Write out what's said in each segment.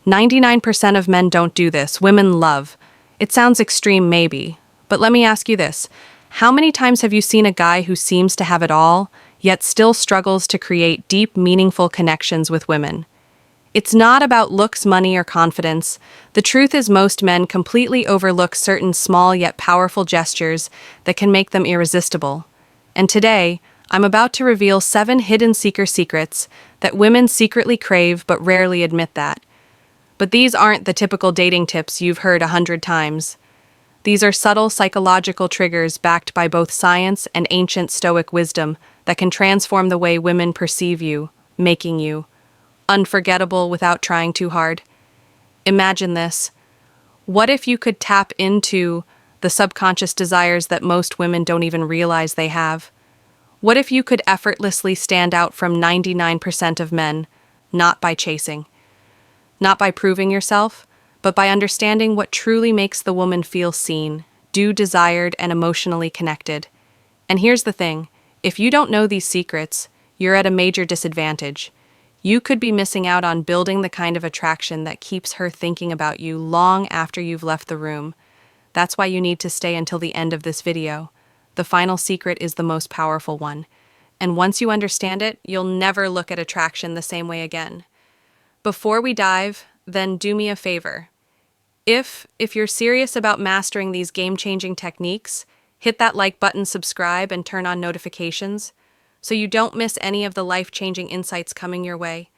99% of men don't do this. Women love. It sounds extreme, maybe. But let me ask you this. How many times have you seen a guy who seems to have it all, yet still struggles to create deep, meaningful connections with women? It's not about looks, money, or confidence. The truth is most men completely overlook certain small yet powerful gestures that can make them irresistible. And today, I'm about to reveal 7 hidden seeker secrets that women secretly crave but rarely admit that. But these aren't the typical dating tips you've heard 100 times. These are subtle psychological triggers backed by both science and ancient stoic wisdom that can transform the way women perceive you, making you unforgettable without trying too hard. Imagine this. What if you could tap into the subconscious desires that most women don't even realize they have? What if you could effortlessly stand out from 99% of men, not by chasing, not by proving yourself, but by understanding what truly makes the woman feel seen, desired, and emotionally connected? And here's the thing, if you don't know these secrets, you're at a major disadvantage. You could be missing out on building the kind of attraction that keeps her thinking about you long after you've left the room. That's why you need to stay until the end of this video. The final secret is the most powerful one. And once you understand it, you'll never look at attraction the same way again. Before we dive, then do me a favor. If you're serious about mastering these game-changing techniques, hit that like button, subscribe, and turn on notifications so you don't miss any of the life-changing insights coming your way.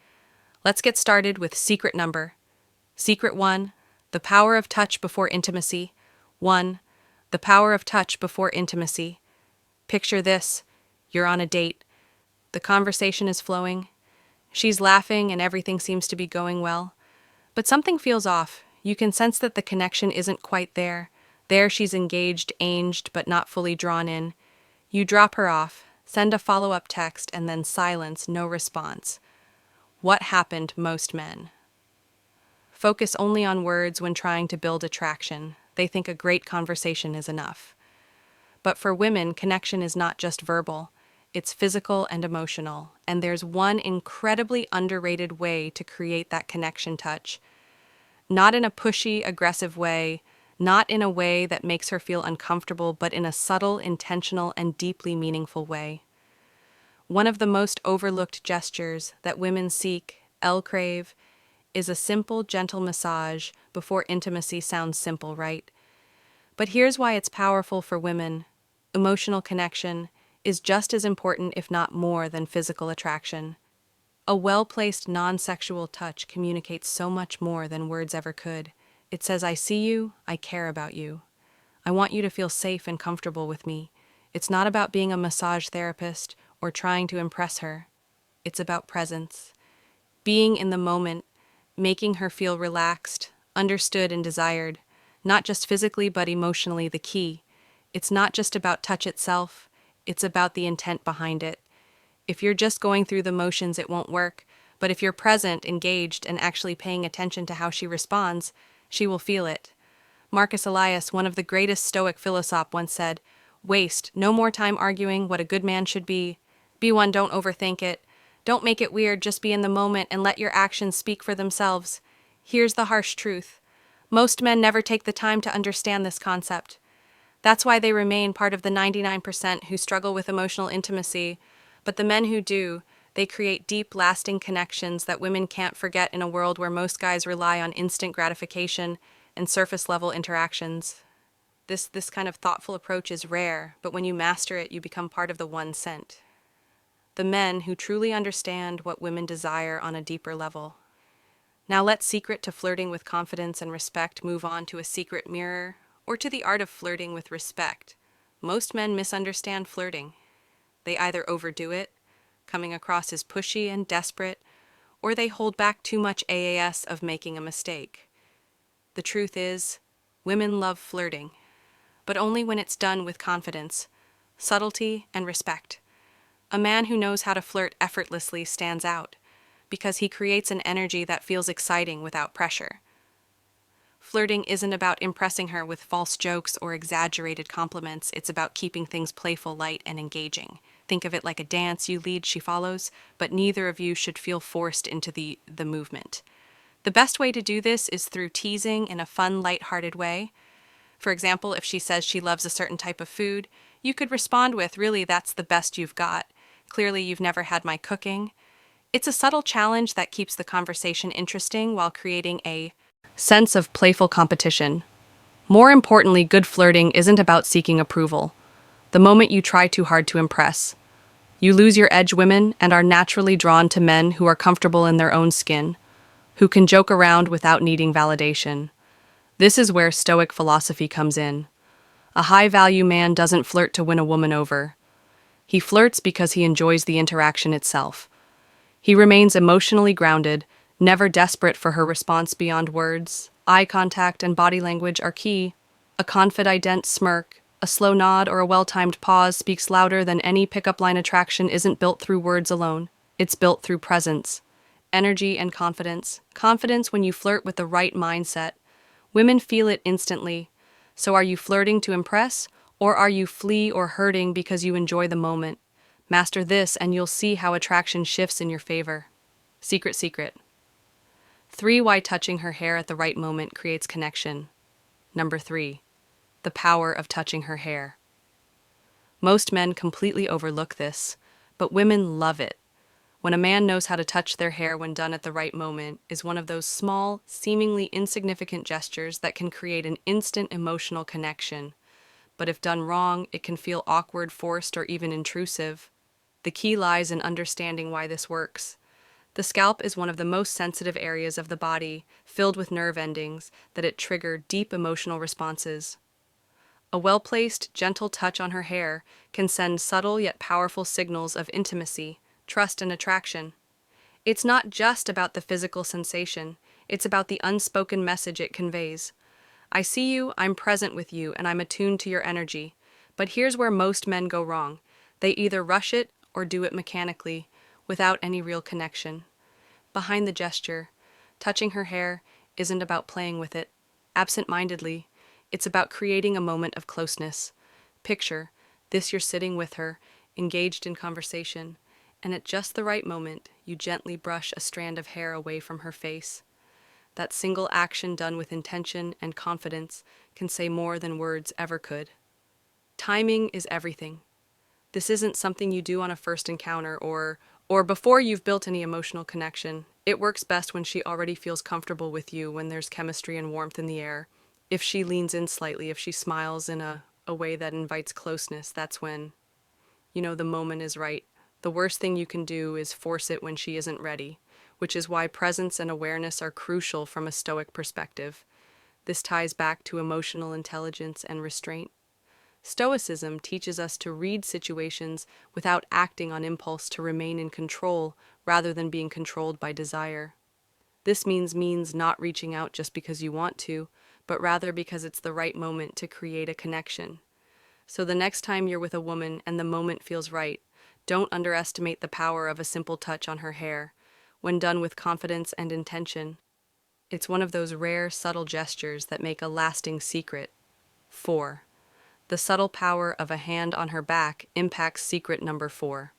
Let's get started with secret 1, the power of touch before intimacy. 1. The power of touch before intimacy. Picture this. You're on a date. The conversation is flowing. She's laughing and everything seems to be going well. But something feels off. You can sense that the connection isn't quite there. There she's engaged, but not fully drawn in. You drop her off, send a follow-up text, and then silence, no response. What happened, most men? Focus only on words when trying to build attraction. They think a great conversation is enough. But for women, connection is not just verbal. It's physical and emotional. And there's one incredibly underrated way to create that connection touch. Not in a pushy, aggressive way, not in a way that makes her feel uncomfortable, but in a subtle, intentional, and deeply meaningful way. One of the most overlooked gestures that women seek, crave, is a simple, gentle massage before intimacy. Sounds simple, right? But here's why it's powerful for women. Emotional connection is just as important, if not more, than physical attraction. A well-placed, non-sexual touch communicates so much more than words ever could. It says, I see you, I care about you. I want you to feel safe and comfortable with me. It's not about being a massage therapist or trying to impress her. It's about presence. Being in the moment, making her feel relaxed, understood, and desired. Not just physically, but emotionally, the key. It's not just about touch itself, it's about the intent behind it. If you're just going through the motions, it won't work. But if you're present, engaged, and actually paying attention to how she responds, she will feel it. Marcus Aurelius, one of the greatest Stoic philosophers, once said, "Waste no more time arguing what a good man should be. Be one, don't overthink it. Don't make it weird, just be in the moment and let your actions speak for themselves." Here's the harsh truth. Most men never take the time to understand this concept. That's why they remain part of the 99% who struggle with emotional intimacy. But the men who do, they create deep, lasting connections that women can't forget in a world where most guys rely on instant gratification and surface-level interactions. This kind of thoughtful approach is rare, but when you master it, you become part of the 1%. The men who truly understand what women desire on a deeper level. Now let's secret to flirting with confidence and respect move on to a secret mirror, or to the art of flirting with respect. Most men misunderstand flirting. They either overdo it, coming across as pushy and desperate, or they hold back too much AAS of making a mistake. The truth is, women love flirting, but only when it's done with confidence, subtlety, and respect. A man who knows how to flirt effortlessly stands out, because he creates an energy that feels exciting without pressure. Flirting isn't about impressing her with false jokes or exaggerated compliments. It's about keeping things playful, light, and engaging. Think of it like a dance. You lead, she follows, but neither of you should feel forced into the movement. The best way to do this is through teasing in a fun, light-hearted way. For example, if she says she loves a certain type of food, you could respond with, "Really, that's the best you've got. Clearly, you've never had my cooking." It's a subtle challenge that keeps the conversation interesting while creating a sense of playful competition. More importantly, good flirting isn't about seeking approval. The moment you try too hard to impress, you lose your edge. Women and are naturally drawn to men who are comfortable in their own skin, who can joke around without needing validation. This is where stoic philosophy comes in. A high-value man doesn't flirt to win a woman over. He flirts because he enjoys the interaction itself. He remains emotionally grounded, never desperate for her response beyond words. Eye contact and body language are key. A confident smirk, a slow nod, or a well-timed pause speaks louder than any pickup line. Attraction isn't built through words alone. It's built through presence, energy, and confidence. Confidence when you flirt with the right mindset. Women feel it instantly. So are you flirting to impress, or are you flee or hurting because you enjoy the moment? Master this and you'll see how attraction shifts in your favor. Secret. 3. Why touching her hair at the right moment creates connection. Number 3. The power of touching her hair. Most men completely overlook this, but women love it. When a man knows how to touch their hair when done at the right moment is one of those small, seemingly insignificant gestures that can create an instant emotional connection. But if done wrong, it can feel awkward, forced, or even intrusive. The key lies in understanding why this works. The scalp is one of the most sensitive areas of the body, filled with nerve endings that trigger deep emotional responses. A well-placed, gentle touch on her hair can send subtle yet powerful signals of intimacy, trust, and attraction. It's not just about the physical sensation, it's about the unspoken message it conveys. I see you, I'm present with you, and I'm attuned to your energy. But here's where most men go wrong. They either rush it or do it mechanically, without any real connection. Behind the gesture, touching her hair isn't about playing with it absent-mindedly. It's about creating a moment of closeness. Picture this: you're sitting with her, engaged in conversation, and at just the right moment, you gently brush a strand of hair away from her face. That single action done with intention and confidence can say more than words ever could. Timing is everything. This isn't something you do on a first encounter or before you've built any emotional connection. It works best when she already feels comfortable with you, when there's chemistry and warmth in the air. If she leans in slightly, if she smiles in a way that invites closeness, that's when, the moment is right. The worst thing you can do is force it when she isn't ready, which is why presence and awareness are crucial from a stoic perspective. This ties back to emotional intelligence and restraint. Stoicism teaches us to read situations without acting on impulse, to remain in control rather than being controlled by desire. This means not reaching out just because you want to, but rather because it's the right moment to create a connection. So the next time you're with a woman and the moment feels right, don't underestimate the power of a simple touch on her hair. When done with confidence and intention, it's one of those rare, subtle gestures that make a lasting secret. 4. The subtle power of a hand on her back impacts secret number 4.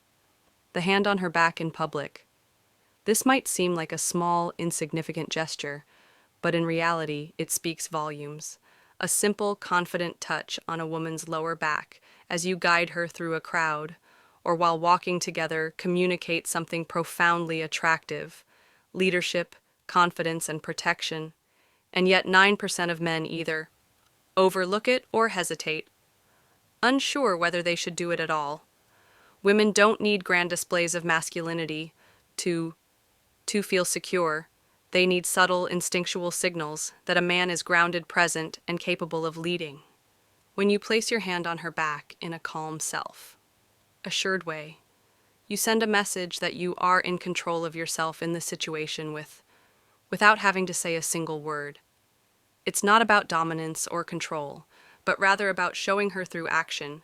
The hand on her back in public. This might seem like a small, insignificant gesture, but in reality, it speaks volumes. A simple, confident touch on a woman's lower back as you guide her through a crowd, or while walking together, communicates something profoundly attractive: leadership, confidence, and protection. And yet 9% of men either overlook it or hesitate, unsure whether they should do it at all. Women don't need grand displays of masculinity to feel secure. They need subtle, instinctual signals that a man is grounded, present, and capable of leading. When you place your hand on her back in a calm, self-assured way, you send a message that you are in control of yourself in this situation without having to say a single word. It's not about dominance or control, but rather about showing her through action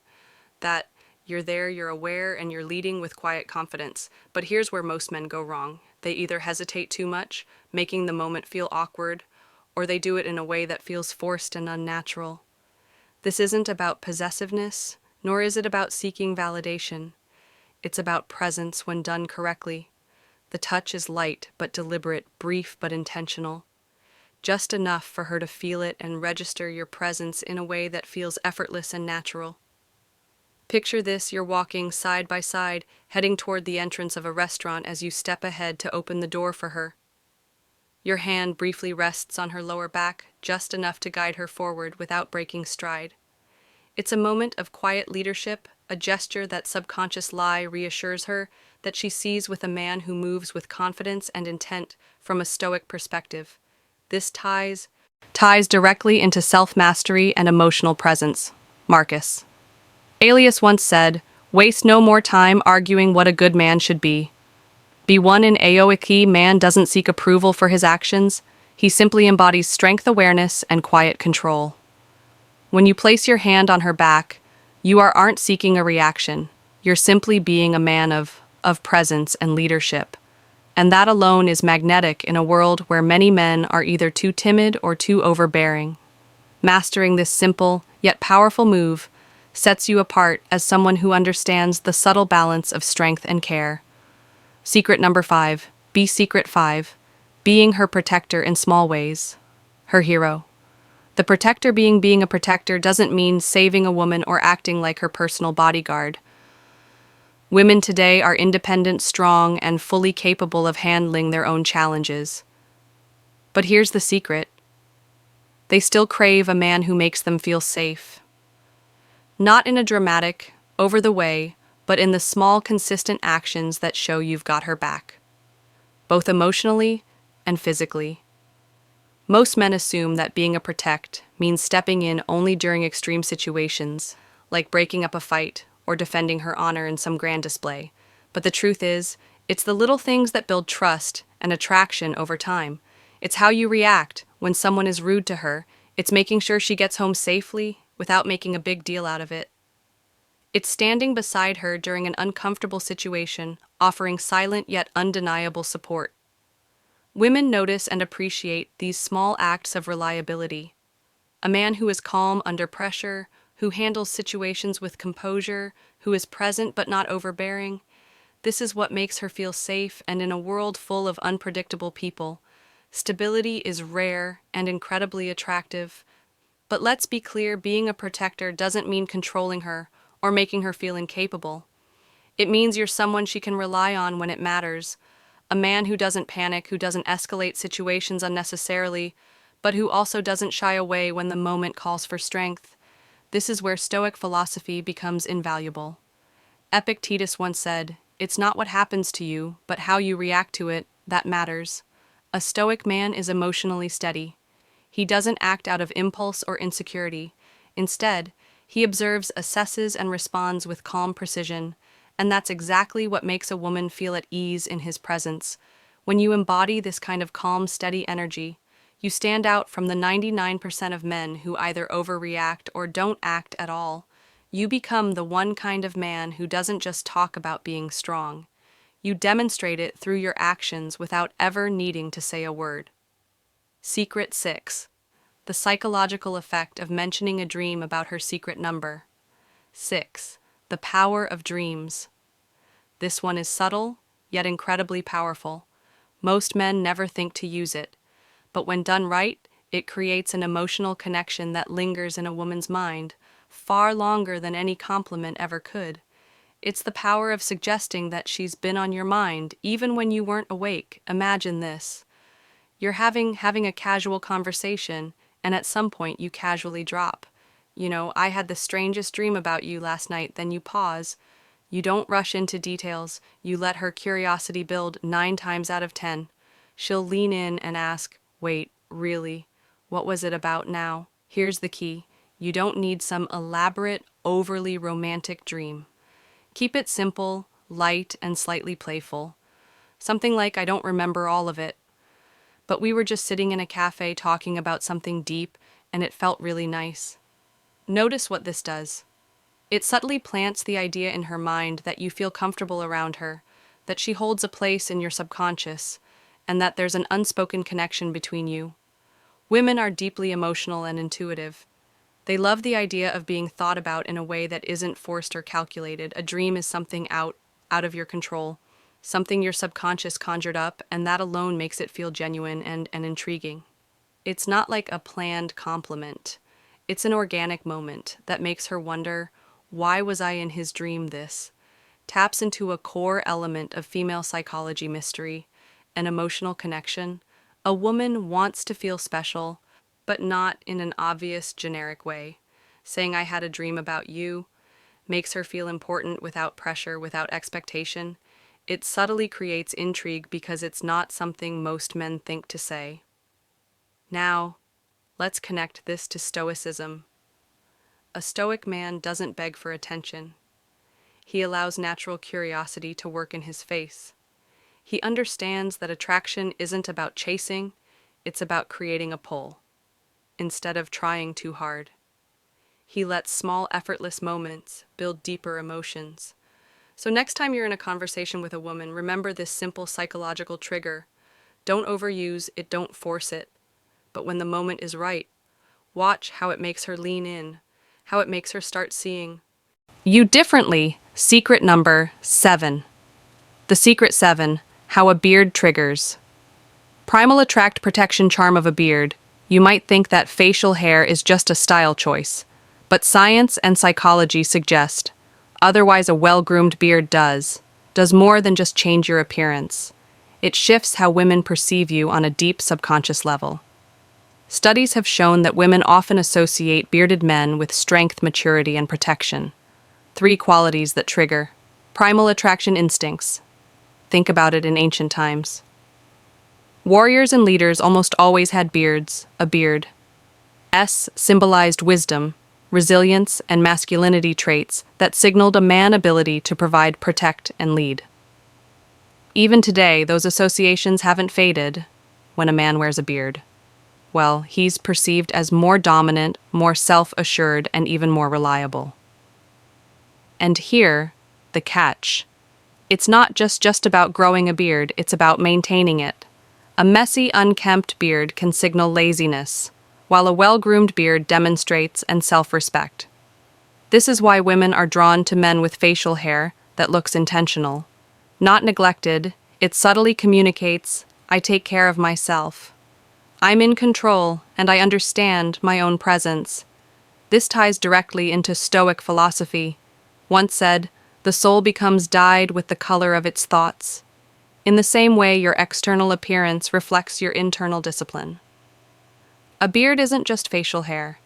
that you're there, you're aware, and you're leading with quiet confidence. But here's where most men go wrong. They either hesitate too much, making the moment feel awkward, or they do it in a way that feels forced and unnatural. This isn't about possessiveness, nor is it about seeking validation. It's about presence when done correctly. The touch is light but deliberate, brief but intentional. Just enough for her to feel it and register your presence in a way that feels effortless and natural. Picture this: you're walking side by side, heading toward the entrance of a restaurant as you step ahead to open the door for her. Your hand briefly rests on her lower back, just enough to guide her forward without breaking stride. It's a moment of quiet leadership, a gesture that subconscious lie reassures her that she sees with a man who moves with confidence and intent from a stoic perspective. This ties directly into self-mastery and emotional presence. Marcus Aelius once said, "Waste no more time arguing what a good man should be. Be one in Aoiki, man doesn't seek approval for his actions, he simply embodies strength awareness and quiet control." When you place your hand on her back, you aren't seeking a reaction. You're simply being a man of presence and leadership. And that alone is magnetic in a world where many men are either too timid or too overbearing. Mastering this simple, yet powerful move sets you apart as someone who understands the subtle balance of strength and care. Secret number 5. Secret 5. Being her protector in small ways. Her hero. The protector being a protector doesn't mean saving a woman or acting like her personal bodyguard. Women today are independent, strong, and fully capable of handling their own challenges. But here's the secret. They still crave a man who makes them feel safe. Not in a dramatic, over-the-way, but in the small, consistent actions that show you've got her back, both emotionally and physically. Most men assume that being a protect means stepping in only during extreme situations, like breaking up a fight or defending her honor in some grand display. But the truth is, it's the little things that build trust and attraction over time. It's how you react when someone is rude to her. It's making sure she gets home safely without making a big deal out of it. It's standing beside her during an uncomfortable situation, offering silent yet undeniable support. Women notice and appreciate these small acts of reliability. A man who is calm under pressure, who handles situations with composure, who is present but not overbearing. This is what makes her feel safe, and in a world full of unpredictable people, stability is rare and incredibly attractive. But let's be clear, being a protector doesn't mean controlling her or making her feel incapable. It means you're someone she can rely on when it matters. A man who doesn't panic, who doesn't escalate situations unnecessarily, but who also doesn't shy away when the moment calls for strength. This is where Stoic philosophy becomes invaluable. Epictetus once said, "It's not what happens to you, but how you react to it, that matters." A Stoic man is emotionally steady. He doesn't act out of impulse or insecurity. Instead, he observes, assesses, and responds with calm precision. And that's exactly what makes a woman feel at ease in his presence. When you embody this kind of calm, steady energy, you stand out from the 99% of men who either overreact or don't act at all. You become the one kind of man who doesn't just talk about being strong. You demonstrate it through your actions without ever needing to say a word. Secret 6. The psychological effect of mentioning a dream about her secret number. 6. The power of dreams. This one is subtle, yet incredibly powerful. Most men never think to use it, but when done right, it creates an emotional connection that lingers in a woman's mind, far longer than any compliment ever could. It's the power of suggesting that she's been on your mind, even when you weren't awake. Imagine this. You're having a casual conversation, and at some point you casually drop. "I had the strangest dream about you last night." Then you pause. You don't rush into details. You let her curiosity build. 9 times out of 10. She'll lean in and ask, "Wait, really? What was it about now?" Here's the key. You don't need some elaborate, overly romantic dream. Keep it simple, light, and slightly playful. Something like, "I don't remember all of it, but we were just sitting in a cafe talking about something deep, and it felt really nice." Notice what this does. It subtly plants the idea in her mind that you feel comfortable around her, that she holds a place in your subconscious, and that there's an unspoken connection between you. Women are deeply emotional and intuitive. They love the idea of being thought about in a way that isn't forced or calculated. A dream is something out of your control, something your subconscious conjured up, and that alone makes it feel genuine and intriguing. It's not like a planned compliment. It's an organic moment that makes her wonder, why was I in his dream this? Taps into a core element of female psychology mystery, an emotional connection. A woman wants to feel special, but not in an obvious, generic way. Saying I had a dream about you makes her feel important without pressure, without expectation. It subtly creates intrigue because it's not something most men think to say. Now, let's connect this to stoicism. A stoic man doesn't beg for attention. He allows natural curiosity to work in his face. He understands that attraction isn't about chasing, it's about creating a pull, instead of trying too hard. He lets small, effortless moments build deeper emotions. So next time you're in a conversation with a woman, remember this simple psychological trigger. Don't overuse it, don't force it. But when the moment is right, watch how it makes her lean in, how it makes her start seeing you differently. Secret number 7. The secret 7, how a beard triggers. Primal attract protection charm of a beard. You might think that facial hair is just a style choice, but science and psychology suggest otherwise a well-groomed beard does more than just change your appearance. It shifts how women perceive you on a deep subconscious level. Studies have shown that women often associate bearded men with strength, maturity, and protection. 3 qualities that trigger primal attraction instincts. Think about it in ancient times. Warriors and leaders almost always had beards. A beard. S symbolized wisdom, resilience, and masculinity traits that signaled a man's ability to provide, protect, and lead. Even today, those associations haven't faded when a man wears a beard. Well, he's perceived as more dominant, more self-assured, and even more reliable. And here, the catch. It's not just about growing a beard, it's about maintaining it. A messy, unkempt beard can signal laziness, while a well-groomed beard demonstrates and self-respect. This is why women are drawn to men with facial hair that looks intentional. Not neglected, it subtly communicates, I take care of myself. I'm in control, and I understand my own presence. This ties directly into Stoic philosophy. Once said, the soul becomes dyed with the color of its thoughts. In the same way, your external appearance reflects your internal discipline. A beard isn't just facial hair.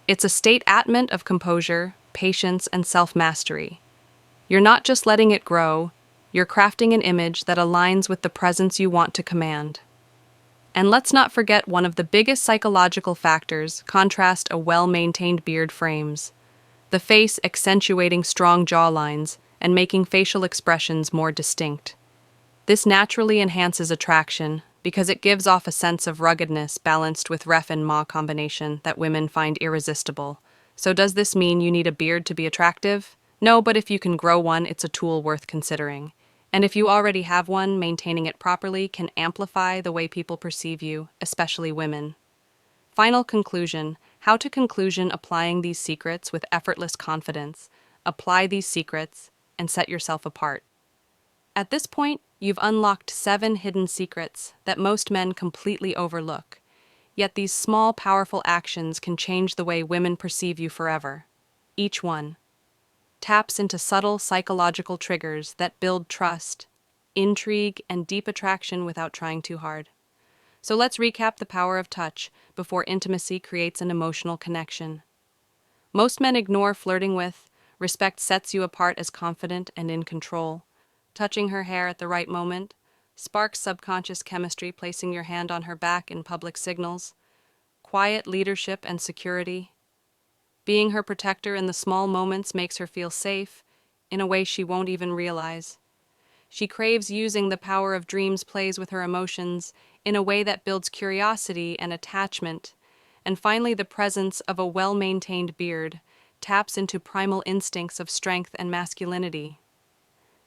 It's a statement of composure, patience, and self-mastery. You're not just letting it grow, you're crafting an image that aligns with the presence you want to command. And let's not forget one of the biggest psychological factors contrast a well-maintained beard frames. The face accentuating strong jawlines and making facial expressions more distinct. This naturally enhances attraction because it gives off a sense of ruggedness balanced with ref and ma combination that women find irresistible. So does this mean you need a beard to be attractive? No, but if you can grow one, it's a tool worth considering. And if you already have one, maintaining it properly can amplify the way people perceive you, especially women. Final conclusion. How to conclusion applying these secrets with effortless confidence. Apply these secrets and set yourself apart. At this point, you've unlocked 7 hidden secrets that most men completely overlook. Yet these small, powerful actions can change the way women perceive you forever. Each one taps into subtle psychological triggers that build trust, intrigue, and deep attraction without trying too hard. So let's recap the power of touch before intimacy creates an emotional connection. Most men ignore flirting with. Respect sets you apart as confident and in control. Touching her hair at the right moment sparks subconscious chemistry, placing your hand on her back in public signals. Quiet leadership and security. Being her protector in the small moments makes her feel safe in a way she won't even realize. She craves using the power of dreams, plays with her emotions in a way that builds curiosity and attachment. And finally, the presence of a well-maintained beard taps into primal instincts of strength and masculinity.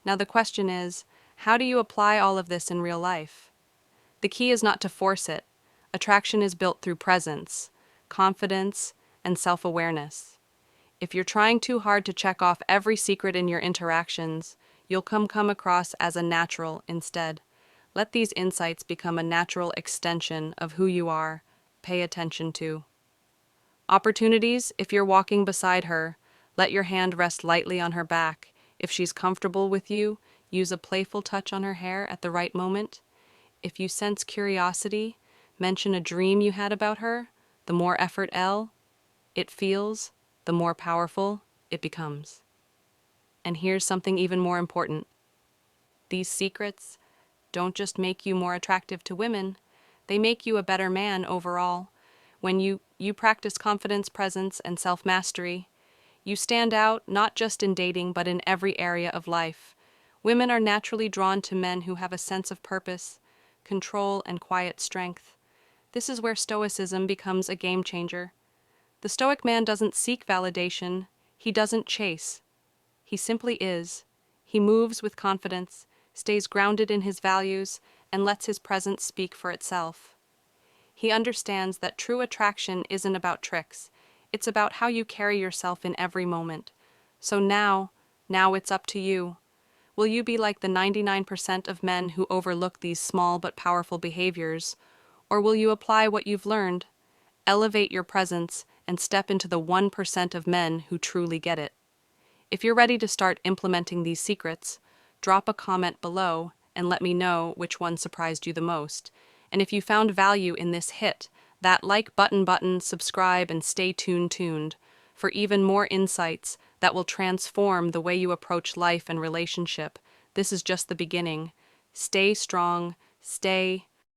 Now the question is, how do you apply all of this in real life? The key is not to force it. Attraction is built through presence, confidence, and self-awareness. If you're trying too hard to check off every secret in your interactions, You'll come across as a natural instead. Let these insights become a natural extension of who you are. Pay attention to opportunities. If you're walking beside her, let your hand rest lightly on her back. If she's comfortable with you, use a playful touch on her hair at the right moment. If you sense curiosity, mention a dream you had about her. The more effort it feels, the more powerful it becomes. And here's something even more important. These secrets don't just make you more attractive to women, they make you a better man overall. When you practice confidence, presence, and self-mastery, you stand out not just in dating but in every area of life. Women are naturally drawn to men who have a sense of purpose, control, and quiet strength. This is where stoicism becomes a game changer. The stoic man doesn't seek validation, he doesn't chase. He simply is. He moves with confidence, stays grounded in his values, and lets his presence speak for itself. He understands that true attraction isn't about tricks, it's about how you carry yourself in every moment. So now it's up to you. Will you be like the 99% of men who overlook these small but powerful behaviors, or will you apply what you've learned, elevate your presence, and step into the 1% of men who truly get it? If you're ready to start implementing these secrets, drop a comment below and let me know which one surprised you the most. And if you found value in this, hit that like button, subscribe, and stay tuned for even more insights that will transform the way you approach life and relationship. This is just the beginning. Stay strong, stay